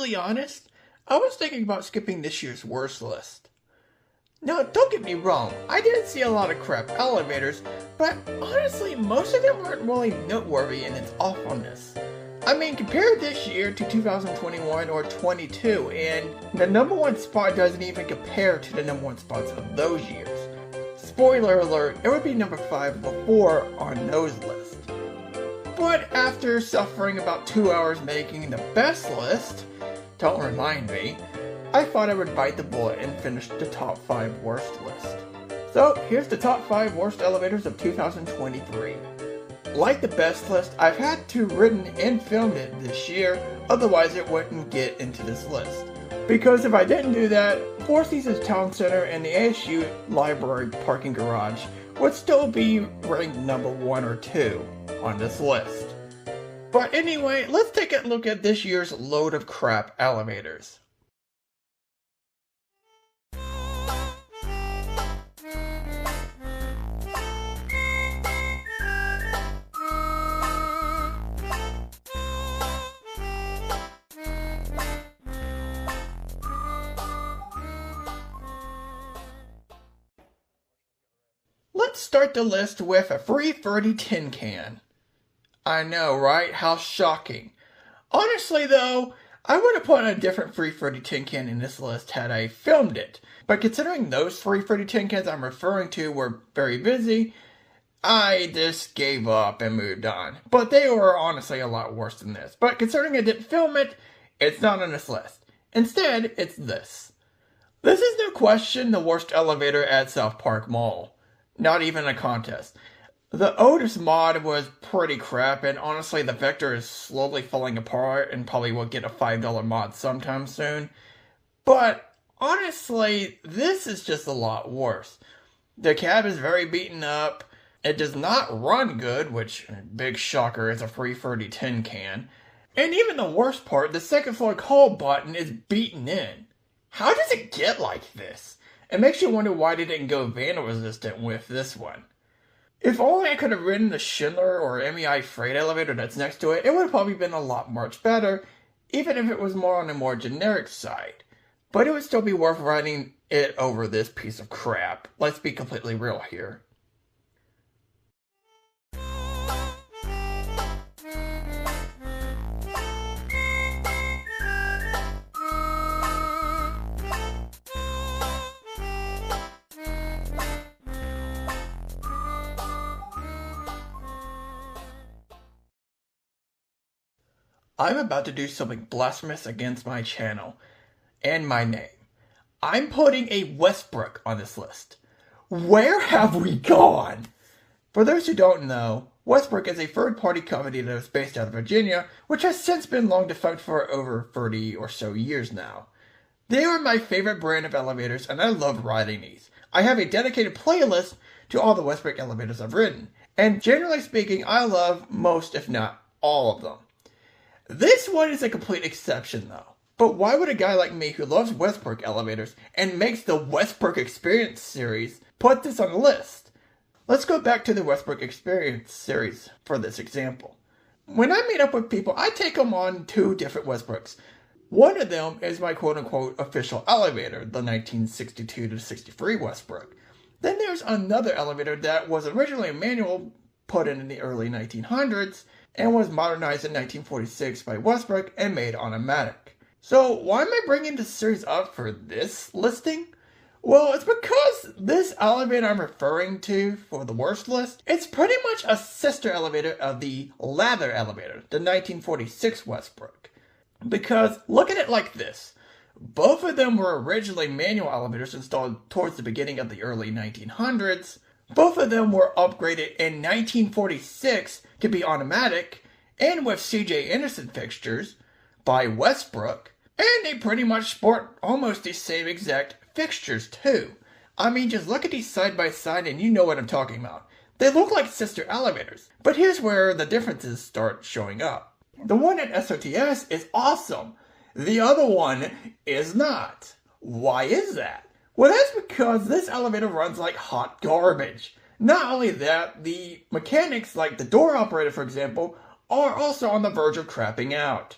completely honest, I was thinking about skipping this year's worst list. Now, don't get me wrong, I didn't see a lot of crap elevators, but honestly, most of them weren't really noteworthy in its awfulness. I mean, compare this year to 2021 or 22, and the number one spot doesn't even compare to the number one spots of those years. Spoiler alert, it would be number 5 before on those lists. But after suffering about 2 hours making the best list, don't remind me, I thought I would bite the bullet and finish the top 5 worst list. So here's the top 5 worst elevators of 2023. Like the best list, I've had to written and filmed it this year, otherwise it wouldn't get into this list. Because if I didn't do that, Four Seasons Town Center and the ASU Library Parking Garage would still be ranked number 1 or 2 on this list. But anyway, let's take a look at this year's load of crap elevators. Let's start the list with a free 30 tin can. I know, right? How shocking. Honestly though, I would have put a different free 30 tin can in this list had I filmed it. But considering those free 30 tin cans I'm referring to were very busy, I just gave up and moved on. But they were honestly a lot worse than this. But considering I didn't film it, it's not on this list. Instead, it's this. This is no question the worst elevator at South Park Mall. Not even a contest. The Otis mod was pretty crap, and honestly the Vector is slowly falling apart and probably will get a $5 mod sometime soon. But honestly, this is just a lot worse. The cab is very beaten up, it does not run good, which, big shocker, is a free 30 tin can. And even the worst part, the second floor call button is beaten in. How does it get like this? It makes you wonder why they didn't go vandal resistant with this one. If only I could have ridden the Schindler or MEI freight elevator that's next to it, it would have probably been a lot much better, even if it was more on the more generic side. But it would still be worth riding it over this piece of crap. Let's be completely real here. I'm about to do something blasphemous against my channel and my name. I'm putting a Westbrook on this list. Where have we gone? For those who don't know, Westbrook is a third-party company that is based out of Virginia, which has since been long defunct for over 30 or so years now. They are my favorite brand of elevators, and I love riding these. I have a dedicated playlist to all the Westbrook elevators I've ridden, and generally speaking, I love most, if not all of them. This one is a complete exception though. But why would a guy like me who loves Westbrook elevators and makes the Westbrook Experience series put this on the list? Let's go back to the Westbrook Experience series for this example. When I meet up with people, I take them on 2 different Westbrooks. One of them is my quote-unquote official elevator, the 1962-63 Westbrook. Then there's another elevator that was originally a manual put in the early 1900s and was modernized in 1946 by Westbrook and made automatic. So why am I bringing this series up for this listing? Well, it's because this elevator I'm referring to for the worst list, it's pretty much a sister elevator of the lather elevator, the 1946 Westbrook. Because look at it like this. Both of them were originally manual elevators installed towards the beginning of the early 1900s. Both of them were upgraded in 1946 to be automatic and with C.J. Anderson fixtures by Westbrook, and they pretty much sport almost the same exact fixtures too. I mean, just look at these side by side and you know what I'm talking about. They look like sister elevators, but here's where the differences start showing up. The one at SOTS is awesome. The other one is not. Why is that? Well, that's because this elevator runs like hot garbage. Not only that, the mechanics, like the door operator for example, are also on the verge of crapping out.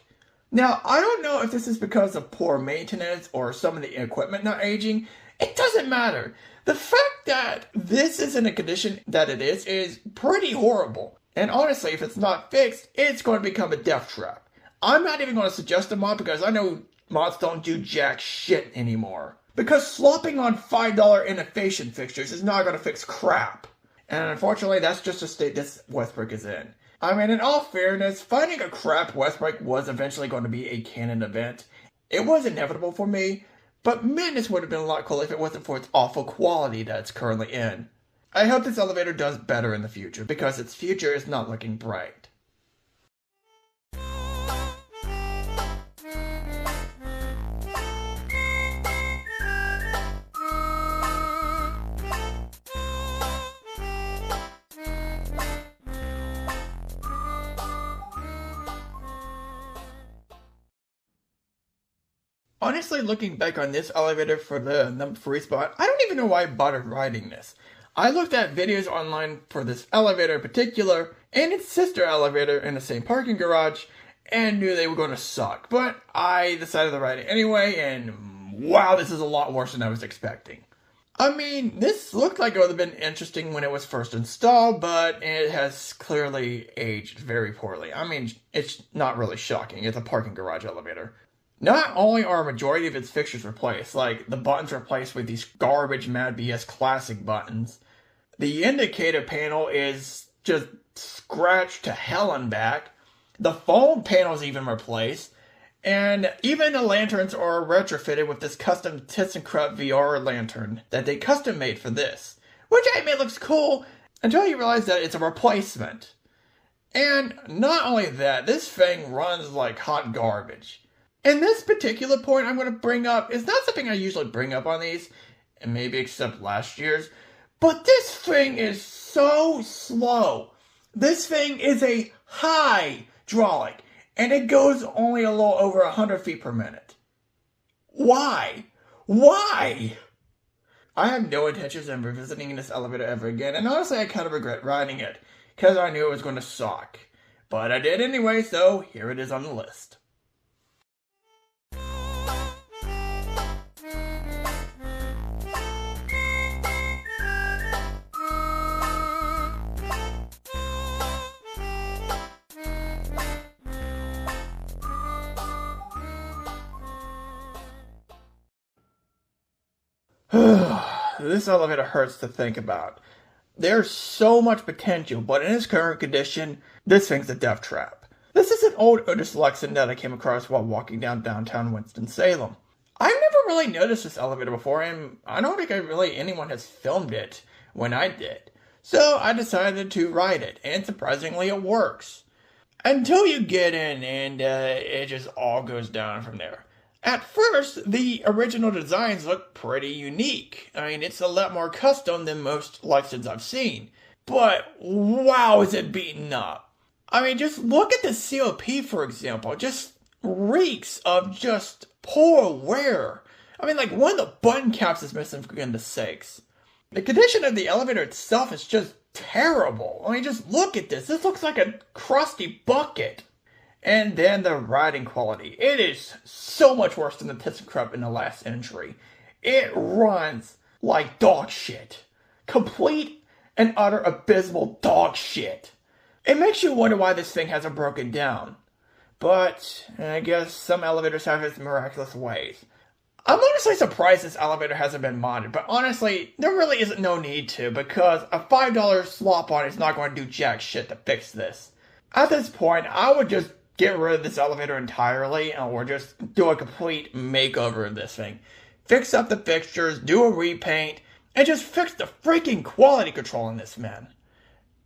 Now, I don't know if this is because of poor maintenance or some of the equipment not aging. It doesn't matter. The fact that this is in a condition that it is pretty horrible. And honestly, if it's not fixed, it's going to become a death trap. I'm not even going to suggest a mod because I know mods don't do jack shit anymore. Because slopping on $5 innovation fixtures is not going to fix crap. And unfortunately, that's just the state this Westbrook is in. I mean, in all fairness, finding a crap Westbrook was eventually going to be a canon event. It was inevitable for me, but man, this would have been a lot cooler if it wasn't for its awful quality that it's currently in. I hope this elevator does better in the future, because its future is not looking bright. Honestly, looking back on this elevator for the number 3 spot, I don't even know why I bothered writing this. I looked at videos online for this elevator in particular, and its sister elevator in the same parking garage, and knew they were going to suck. But I decided to write it anyway, and wow, this is a lot worse than I was expecting. I mean, this looked like it would have been interesting when it was first installed, but it has clearly aged very poorly. I mean, it's not really shocking. It's a parking garage elevator. Not only are a majority of its fixtures replaced, like the buttons replaced with these garbage Mad BS classic buttons, the indicator panel is just scratched to hell and back, the phone panel is even replaced, and even the lanterns are retrofitted with this custom ThyssenKrupp VR lantern that they custom made for this, which I admit looks cool until you realize that it's a replacement. And not only that, this thing runs like hot garbage. And this particular point I'm going to bring up is not something I usually bring up on these, and maybe except last year's, but this thing is so slow. This thing is a hydraulic, and it goes only a little over 100 feet per minute. Why? Why? I have no intentions of revisiting this elevator ever again, and honestly I kind of regret riding it, because I knew it was going to suck. But I did anyway, so here it is on the list. This elevator hurts to think about. There's so much potential, but in its current condition, this thing's a death trap. This is an old Otis Lexan that I came across while walking down downtown Winston-Salem. I've never really noticed this elevator before, and I don't think anyone has filmed it when I did. So I decided to ride it, and surprisingly it works. Until you get in, and it just all goes down from there. At first, the original designs look pretty unique. I mean, it's a lot more custom than most Lexans I've seen. But wow, is it beaten up. I mean, just look at the COP, for example. It just reeks of just poor wear. I mean, like, one of the button caps is missing, for goodness sakes. The condition of the elevator itself is just terrible. I mean, just look at this. This looks like a crusty bucket. And then the riding quality. It is so much worse than the ThyssenKrupp in the last entry. It runs like dog shit. Complete and utter abysmal dog shit. It makes you wonder why this thing hasn't broken down. But I guess some elevators have its miraculous ways. I'm honestly surprised this elevator hasn't been modded, but honestly, there really isn't no need to, because a $5 slop on it is not going to do jack shit to fix this. At this point, I would just get rid of this elevator entirely, or just do a complete makeover of this thing. Fix up the fixtures, do a repaint, and just fix the freaking quality control in this, man.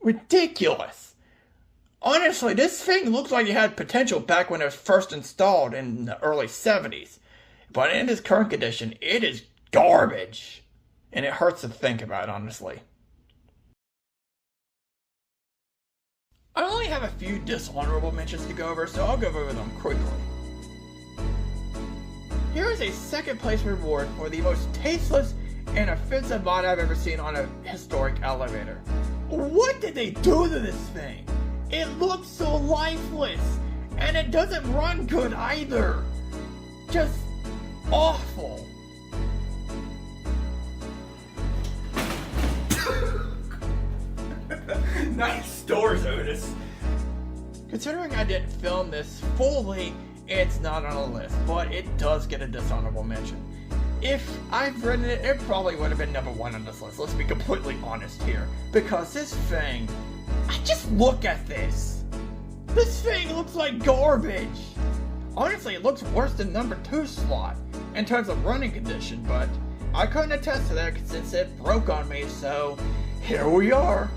Ridiculous. Honestly, this thing looks like it had potential back when it was first installed in the early 70s. But in its current condition, it is garbage. And it hurts to think about, honestly. I only have a few dishonorable mentions to go over, so I'll go over them quickly. Here is a second place reward for the most tasteless and offensive mod I've ever seen on a historic elevator. What did they do to this thing? It looks so lifeless, And it doesn't run good either. Just awful. Nice doors, Otis. Considering I didn't film this fully, it's not on a list, but it does get a dishonorable mention. If I've written it, it probably would have been number 1 on this list, let's be completely honest here. Because this thing, just look at this. This thing looks like garbage. Honestly, it looks worse than number 2 slot in terms of running condition, but I couldn't attest to that since it broke on me, so here we are.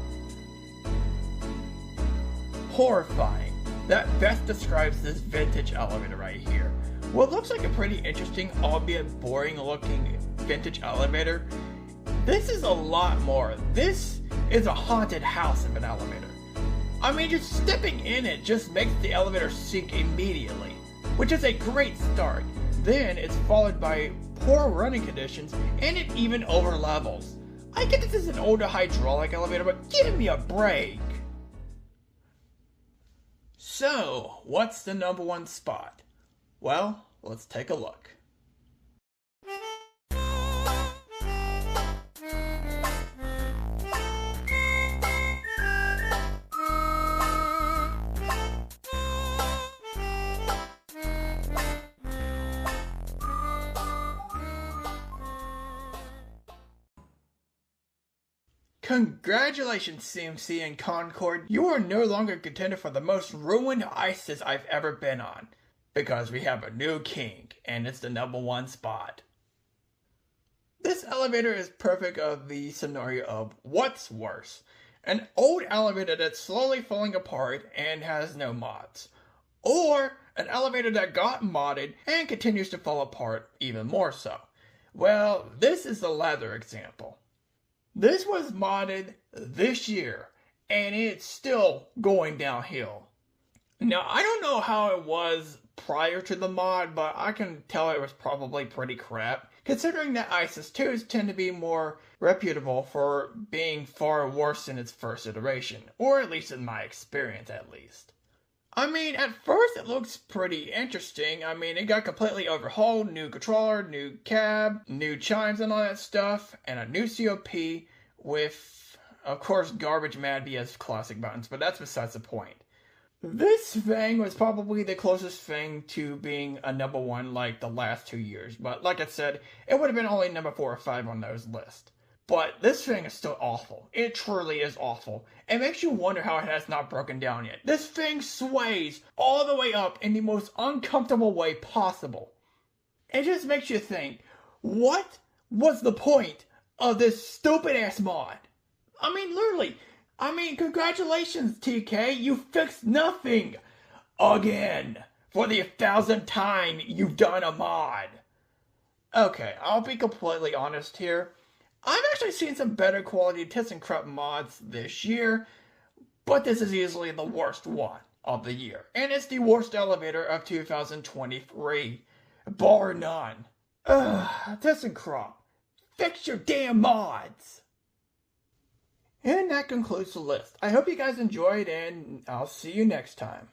Horrifying. That best describes this vintage elevator right here. What looks like a pretty interesting, albeit boring looking vintage elevator, this is a lot more. This is a haunted house of an elevator. I mean, just stepping in it just makes the elevator sink immediately, which is a great start. Then it's followed by poor running conditions and it even over levels. I get this is an older hydraulic elevator, but give me a break. So, what's the number 1 spot? Well, let's take a look. Congratulations, CMC and Concord. You are no longer a contender for the most ruined ices I've ever been on. Because we have a new king, and it's the number 1 spot. This elevator is perfect of the scenario of what's worse. An old elevator that's slowly falling apart and has no mods. Or an elevator that got modded and continues to fall apart even more so. Well, this is the latter example. This was modded this year, and it's still going downhill. Now, I don't know how it was prior to the mod, but I can tell it was probably pretty crap, considering that ISIS 2s tend to be more reputable for being far worse in its first iteration, or at least in my experience at least. I mean, at first it looks pretty interesting. I mean, it got completely overhauled, new controller, new cab, new chimes and all that stuff, and a new COP with, of course, garbage Mad BS classic buttons, but that's besides the point. This thing was probably the closest thing to being a number 1 like the last 2 years, but like I said, it would have been only number 4 or 5 on those lists. But this thing is still awful. It truly is awful. It makes you wonder how it has not broken down yet. This thing sways all the way up in the most uncomfortable way possible. It just makes you think, what was the point of this stupid ass mod? I mean, literally. Congratulations, TK, you fixed nothing! Again! For the 1,000th time you've done a mod! Okay, I'll be completely honest here. I've actually seen some better quality ThyssenKrupp mods this year, but this is easily the worst one of the year. And it's the worst elevator of 2023, bar none. ThyssenKrupp, fix your damn mods! And that concludes the list. I hope you guys enjoyed, and I'll see you next time.